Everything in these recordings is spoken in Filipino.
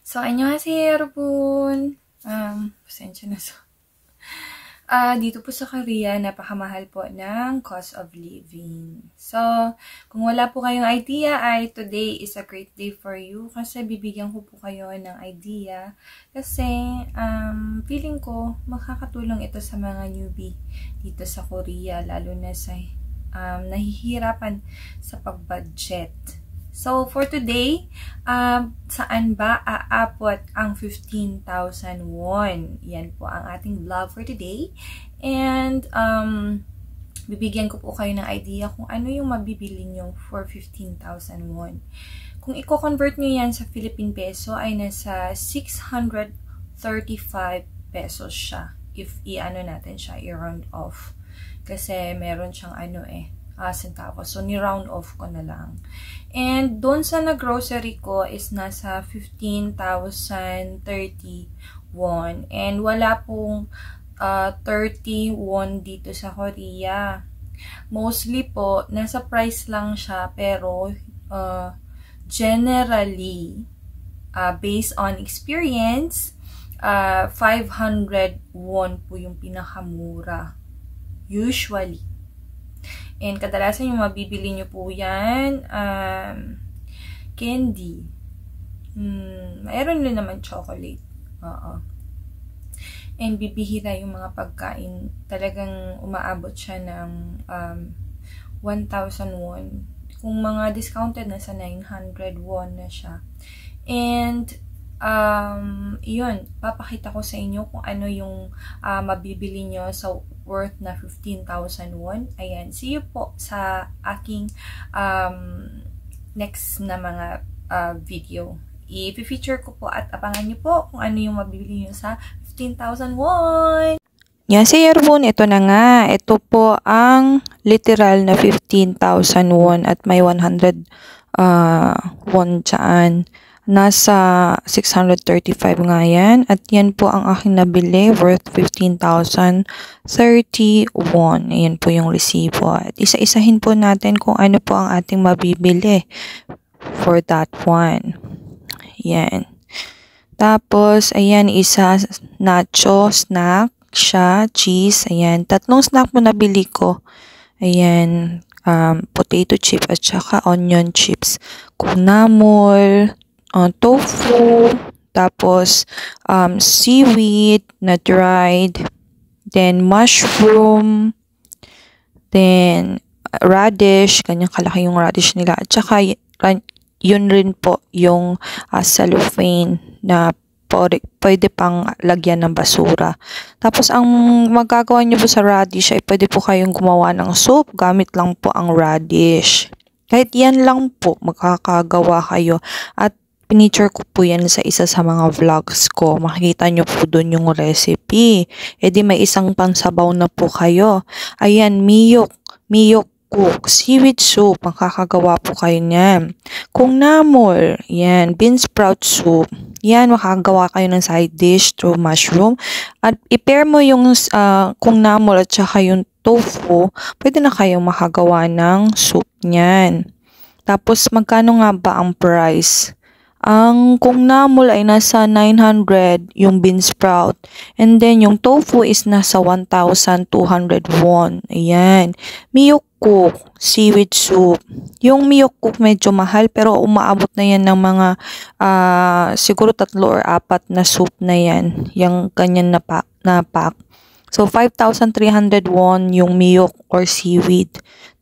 So, annyeonghaseyo 여러분. Pasensya na sa... dito po sa Korea, napakamahal po ng cost of living. So, kung wala po kayong idea, ay today is a great day for you kasi bibigyan ko po kayo ng idea kasi feeling ko makakatulong ito sa mga newbie dito sa Korea, lalo na sa nahihirapan sa pag-budget. So, for today, saan ba aabot ang 15,000 won? Yan po ang ating vlog for today. And, bibigyan ko po kayo ng idea kung ano yung mabibili nyo for 15,000 won. Kung i-convert nyo yan sa Philippine peso, ay nasa 635 pesos siya. If i-ano natin siya, i-round off. Kasi meron siyang centavos. So, ni-round off ko na lang. And, doon sa na-grocery ko is nasa 15,030 won. And, wala pong 30 won dito sa Korea. Mostly po, nasa price lang siya. Pero, generally, based on experience, 500 won po yung pinakamura. Usually. And kadalasan yung mabibili nyo po yan, candy. Mayroon din naman chocolate. And bibihira yung mga pagkain. Talagang umaabot siya ng 1,000 won. Kung mga discounted, nasa 900 won na siya. And yun, papakita ko sa inyo kung ano yung mabibili nyo sa worth na 15,000 won. Ayan, see you po sa aking next na mga video. I-feature ko po at abangan nyo po kung ano yung mabibili nyo sa 15,000 won. 안녕하세요 여러분, ito na nga. Ito po ang literal na 15,000 won at may 100 won dyan. Nasa 635 nga yan. At yan po ang aking nabili worth 15,030 won. Ayan po yung resibo. At isa-isahin po natin kung ano po ang ating mabibili for that one. Ayan. Tapos, ayan, isa nacho, snack, siya, cheese. Ayan. 3 snack po nabili ko. Ayan. Potato chip at saka onion chips. Kunamol, tofu, tapos seaweed na dried, then mushroom, then radish, kanyang kalaki yung radish nila, at saka yun rin po yung cellophane na pwede pang lagyan ng basura. Tapos ang magagawa nyo po sa radish ay pwede po kayong gumawa ng soup gamit lang po ang radish. Kahit yan lang po makakagawa kayo. At pinicture ko po yan sa isa sa mga vlogs ko. Makikita nyo po doon yung recipe. E di may isang pansabaw na po kayo. Ayan, miyok cook, seaweed soup. Makakagawa po kayo niyan. Kung namol, yan, bean sprout soup. Yan, makakagawa kayo ng side dish through mushroom. At i-pair mo yung kung namol at saka yung tofu, pwede na kayong makagawa ng soup niyan. Tapos, magkano nga ba ang price? Ang kung namol ay nasa 900 yung bean sprout. And then yung tofu is nasa 1,200 won. Ayan. Miyok cook, seaweed soup. Yung miyok cook medyo mahal pero umaabot na yan ng mga siguro 3 or 4 na soup na yan. Yung ganyan na pack. So 5,300 won yung miyok or seaweed.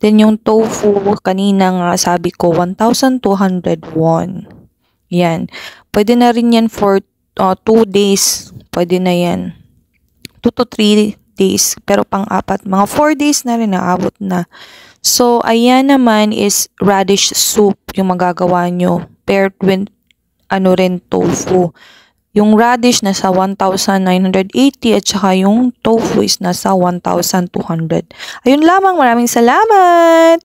Then yung tofu, kanina nga sabi ko 1,200 won. Yan. Pwede na rin yan for 2 days. Pwede na yan. 2 to 3 days. Pero pang-4, mga 4 days na rin naabot na. So, ayan naman is radish soup yung magagawa nyo. Paired with tofu. Yung radish nasa 1,980 at saka yung tofu is nasa 1,200. Ayun lamang. Maraming salamat!